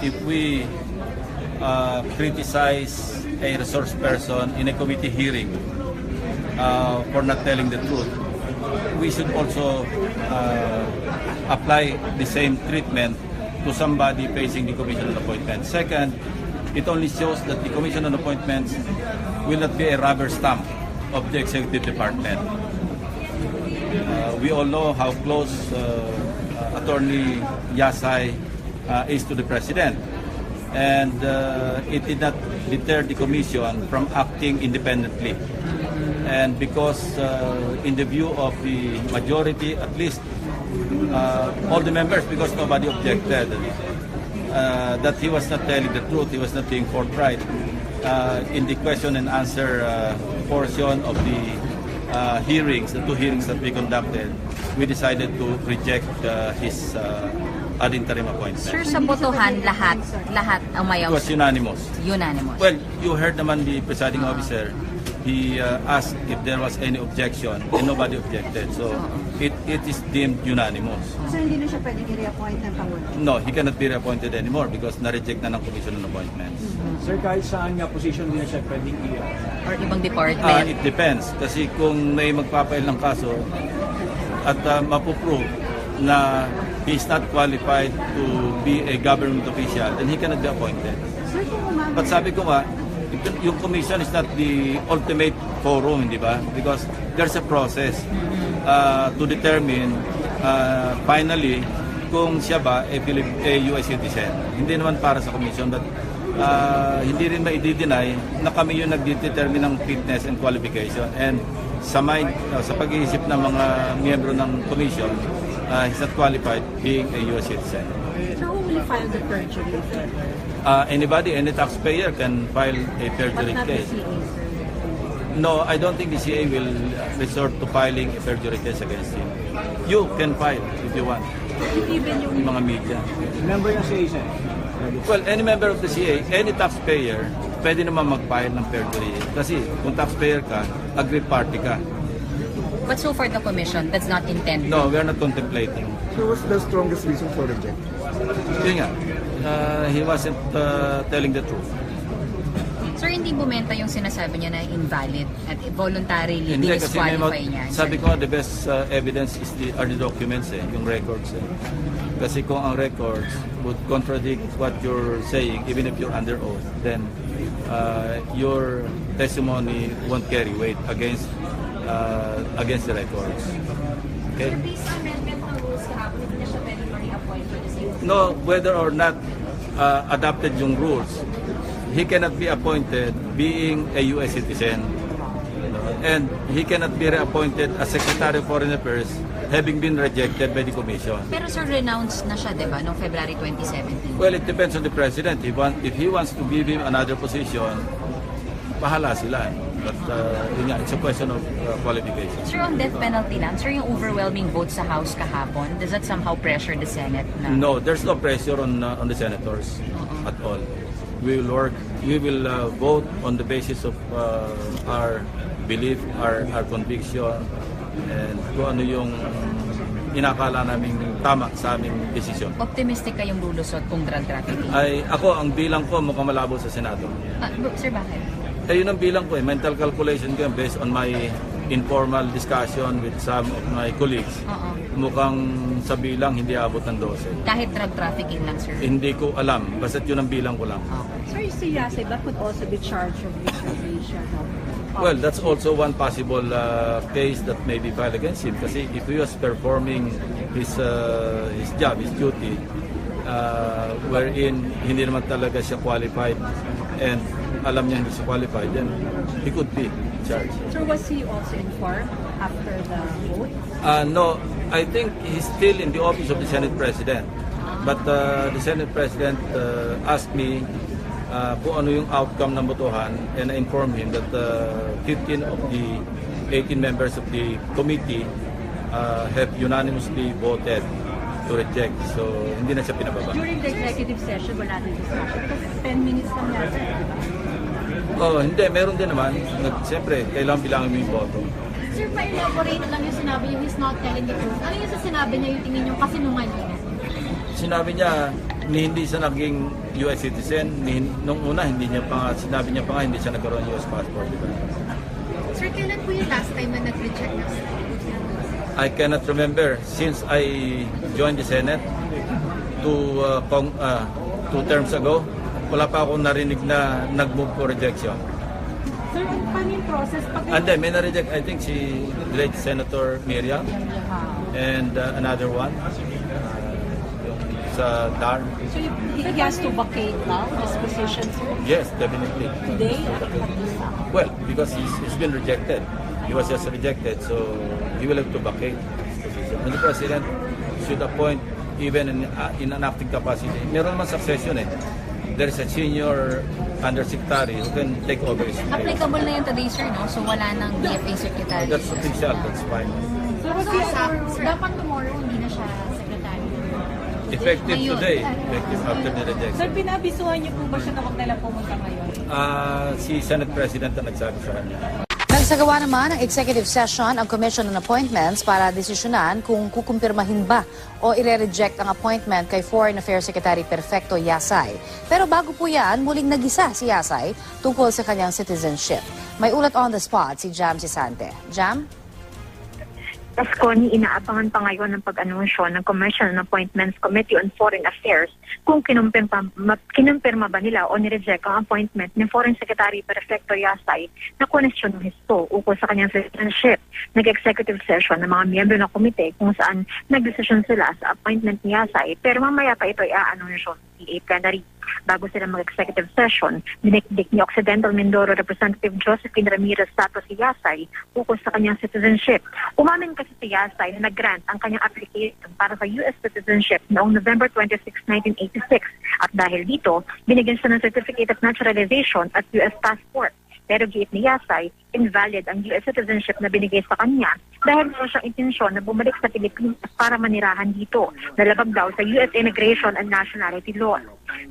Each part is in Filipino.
if we criticize a resource person in a committee hearing for not telling the truth, we should also apply the same treatment to somebody facing the Commission on Appointments. Second, it only shows that the Commission on Appointments will not be a rubber stamp of the Executive Department. We all know how close Attorney Yasay is to the President. And it did not deter the Commission from acting independently. And because in the view of the majority, at least all the members, because nobody objected, that he was not telling the truth, he was not being forthright. In the question and answer portion of the hearings, the two hearings that we conducted, we decided to reject his ad interim appointment. Sir, sa botohan, lahat umayaw. It was unanimous. Unanimous. Well, you heard naman the presiding officer. He asked if there was any objection, and nobody objected. So it is deemed unanimous. So hindi na siya pwedeng i-reappoint ng Pangulo? No, he cannot be reappointed anymore because na-reject na ng Commission on Appointments. Sir, kahit saan nga position din na siya pwedeng Or ibang department? It depends. Kasi kung may magpapail ng kaso at mapuprove na he is not qualified to be a government official, then he cannot be appointed. Sir, kung umama... But sabi ko nga, yung commission is not the ultimate forum, di ba? Because there's a process to determine finally kung siya ba a US citizen. Hindi naman para sa commission, but hindi rin ma-i-deny na kami yung nag-determine ng fitness and qualification. And sa pag-iisip ng mga miyembro ng commission, he's not qualified being a US citizen. So who will file the perjury? Anybody, any taxpayer can file a perjury But not the case. CA, sir. No, I don't think the CA will resort to filing a perjury case against him. You can file if you want. Even yung... Yung mga media. Member yung CA, sir. Well, any member of the CA, any taxpayer, pwede naman mag-file ng perjury. Kasi kung taxpayer ka, aggrieved party ka. But so far the commission, that's not intended. No, we are not contemplating. So what's the strongest reason for reject? Yun nga, he wasn't telling the truth. Sir, hindi bumenta yung sinasabi niya na invalid at voluntarily Hindi, kasi may disqualify niya. sabi ko, the best evidence are the documents, yung records. Kasi kung ang records would contradict what you're saying, even if you're under oath, then your testimony won't carry weight against the records. Okay? No, whether or not adopted yung rules, he cannot be appointed being a US citizen. And he cannot be reappointed as Secretary of Foreign Affairs having been rejected by the Commission. Pero sir, renounced na siya, di ba, noong February 2017? Well, it depends on the President. If he wants to give him another position, bahala sila. But yun nga, it's a question of qualification. Sir, on death penalty lang, sir, yung overwhelming vote sa House kahapon, does that somehow pressure the Senate? Na? No, there's no pressure on the senators at all. We will vote on the basis of our belief, our conviction, and kung ano yung inakala naming tama sa aming desisyon. Optimistic kayong lulusot kung drug trafficking? Ako, ang bilang ko mukhang malabo sa Senado. Sir, bakit? Yun ang bilang ko mental calculation ko based on my informal discussion with some of my colleagues. Mukhang sa bilang hindi abot ng 12. Kahit drug trafficking lang, sir? Hindi ko alam, basta't yun ang bilang ko lang. Sir, si Yasay, that could also be charged of usurpation of Well, that's also one possible case that may be filed against him. Kasi if he was performing his job, his duty, wherein hindi naman talaga siya qualified and alam niya hindi siya qualified, then he could be charged. So was he also informed after the vote? No, I think he's still in the office of the Senate President. But the Senate President asked me kung ano yung outcome ng botohan, and I informed him that 15 of the 18 members of the committee have unanimously voted to reject. So, hindi na siya pinababa. During the executive session, wala din discussion. Because 10 minutes lang yata. Hindi. Meron din naman. Siyempre, kailangan bilangin mo yung boto. Sir, pa-elaborate lang yung sinabi yung he's not telling the truth. Ano yung sa sinabi niya yung tingin yung kasinungaling? Sinabi niya, Hindi siya naging US citizen. Nung una, sinabi niya pa nga, hindi siya nagkaroon ng US passport. Diba? Sir, kailan po yung last time na nag-reject na sir? I cannot remember. Since I joined the Senate two terms ago, wala pa akong narinig na nag-move for rejection. Sir, paano yung process? And then, may na-reject, I think, si late Senator Miriam and another one. Sa DAR. So he has to vacate now this position, sir? Yes, definitely. Today? Well, because he's been rejected. He was just rejected, so he will have to vacate his position. And the President should appoint even in an acting capacity. Meron naman succession eh. There is a senior undersecretary who can take over his place. Applicable na yun today, sir, no? So wala nang DFA secretary. That's official, that's fine. Sir, dapat tomorrow hindi na siya secretary. Effective today, effective after the rejection. Sir, pinabisuhan niyo po ba siya na huwag na lang pumunta ngayon? Si Senate President ang nagsabi sa kanya. Nagsagawa naman ng executive session ang Commission on Appointments para desisyonan kung kukumpirmahin ba o ire-reject ang appointment kay Foreign Affairs Secretary Perfecto Yasay. Pero bago po yan, muling nag-isa si Yasay tungkol sa kanyang citizenship. May ulat on the spot si Jam Sisante. Jam? Pasko ni inaabangan pa ngayon ng pag-anunsyo ng Commission on Appointments Committee on Foreign Affairs kung kinumpirma ba nila o nireject ang appointment ni Foreign Secretary Perfecto Yasay na kwestyonong histo ukol sa kanyang citizenship. Nag-executive session ng mga miyembro ng komite kung saan nag-desisyon sila sa appointment ni Yasay pero mamaya pa ito i-aanunsyo ng plenary. Bago sila mag-executive session, dinikdik ni Occidental Mindoro Representative Josephine Ramirez Sato si Yasay ukol sa kanyang citizenship. Umamin kasi si Yasay na nag-grant ang kanyang application para sa US citizenship noong November 26, 1986 at dahil dito, binigyan siya ng Certificate of Naturalization at US passport. Pero giit ni Yasay, invalid ang US citizenship na binigay sa kanya dahil meron siyang intensyon na bumalik sa Pilipinas para manirahan dito, nalabag daw sa US Immigration and Nationality Law.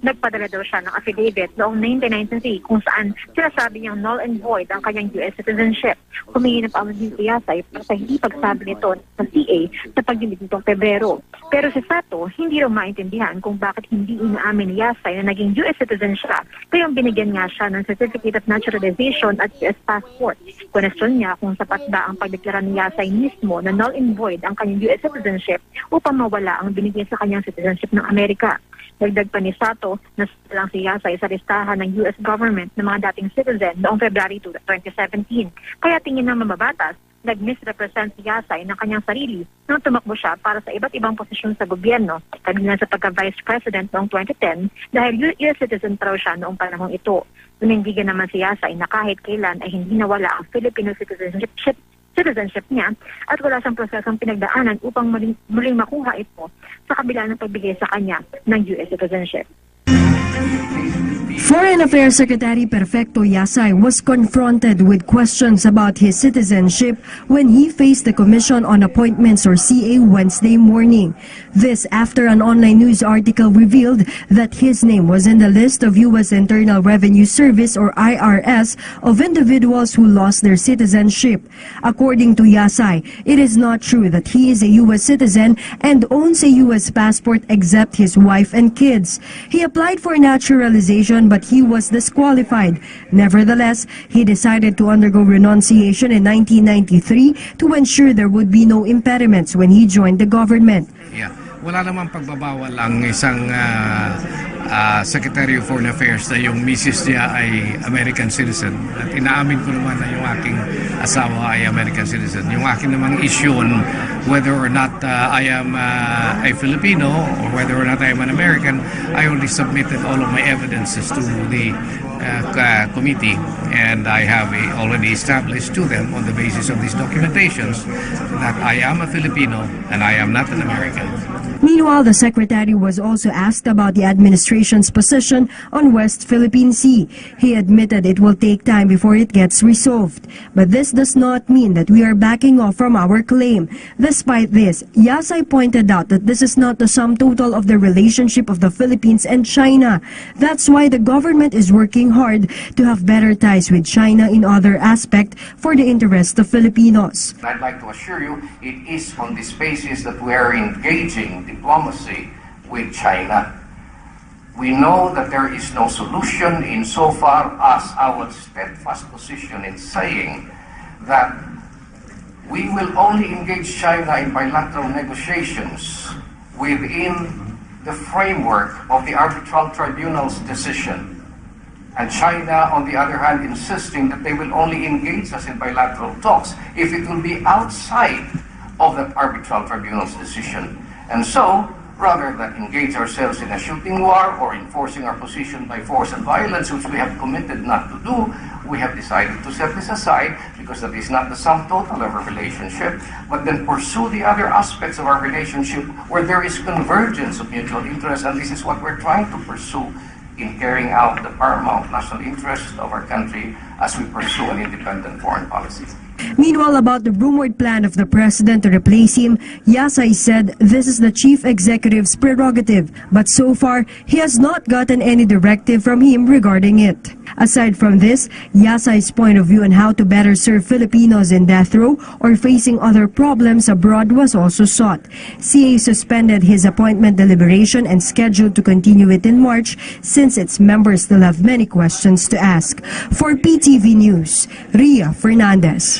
Nagpadala daw siya ng affidavit noong 1993 kung saan sinasabi niyang null and void ang kanyang US citizenship. Humingi ng paamin si Yasay para sa hindi pagsabi nito sa CA sa pagdinig nitong Pebrero. Pero si Sato, hindi raw maintindihan kung bakit hindi inaamin ni Yasay na naging US citizen siya, kayong binigyan nga siya ng Certificate of Naturalization at US passport. Question niya kung sapat ba ang pagdeklara ni Yasay mismo na null and void ang kanyang US citizenship upang mawala ang binigay sa kanyang citizenship ng Amerika. Dagdag pa ni Sato na lang si Yasay sa listahan ng US government ng mga dating citizen noong February 2017. Kaya tingin ng mababatas, nag-misrepresent si Yasay ng kanyang sarili nang tumakbo siya para sa iba't ibang posisyon sa gobyerno, kabilang sa pagka-Vice President noong 2010 dahil US citizen pa raw siya noong panahong ito. Tumindigan naman si Yasay na kahit kailan ay hindi nawala ang Filipino citizenship niya at wala siyang prosesong pinagdaanan upang muling makuha ito sa kabila ng pagbigay sa kanya ng US citizenship. Foreign Affairs Secretary Perfecto Yasay was confronted with questions about his citizenship when he faced the Commission on Appointments or CA Wednesday morning. This after an online news article revealed that his name was in the list of U.S. Internal Revenue Service or IRS of individuals who lost their citizenship. According to Yasay, it is not true that he is a U.S. citizen and owns a U.S. passport except his wife and kids. He applied for naturalization but he was disqualified. Nevertheless, he decided to undergo renunciation in 1993 to ensure there would be no impediments when he joined the government. Yeah. Wala namang pagbabawal ang isang Secretary of Foreign Affairs na yung misis niya ay American citizen. At inaamin ko naman na yung aking asawa ay American citizen. Yung aking namang issue on whether or not I am a Filipino or whether or not I am an American, I only submitted all of my evidences to the committee, and I have already established to them on the basis of these documentations that I am a Filipino and I am not an American. Meanwhile, the secretary was also asked about the administration's position on West Philippine Sea. He admitted it will take time before it gets resolved. But this does not mean that we are backing off from our claim. Despite this, Yasay pointed out that this is not the sum total of the relationship of the Philippines and China. That's why the government is working hard to have better ties with China in other aspects for the interest of Filipinos. I'd like to assure you, it is on this basis that we are engaging diplomacy with China. We know that there is no solution insofar as our steadfast position in saying that we will only engage China in bilateral negotiations within the framework of the arbitral tribunal's decision. And China, on the other hand, insisting that they will only engage us in bilateral talks if it will be outside of the arbitral tribunal's decision. And so, rather than engage ourselves in a shooting war or enforcing our position by force and violence, which we have committed not to do, we have decided to set this aside because that is not the sum total of our relationship, but then pursue the other aspects of our relationship where there is convergence of mutual interest, and this is what we're trying to pursue in carrying out the paramount national interest of our country as we pursue an independent foreign policy. Meanwhile, about the rumored plan of the president to replace him, Yasay said this is the chief executive's prerogative, but so far, he has not gotten any directive from him regarding it. Aside from this, Yasay's point of view on how to better serve Filipinos in death row or facing other problems abroad was also sought. CA suspended his appointment deliberation and scheduled to continue it in March since its members still have many questions to ask. For PTV News, Ria Fernandez.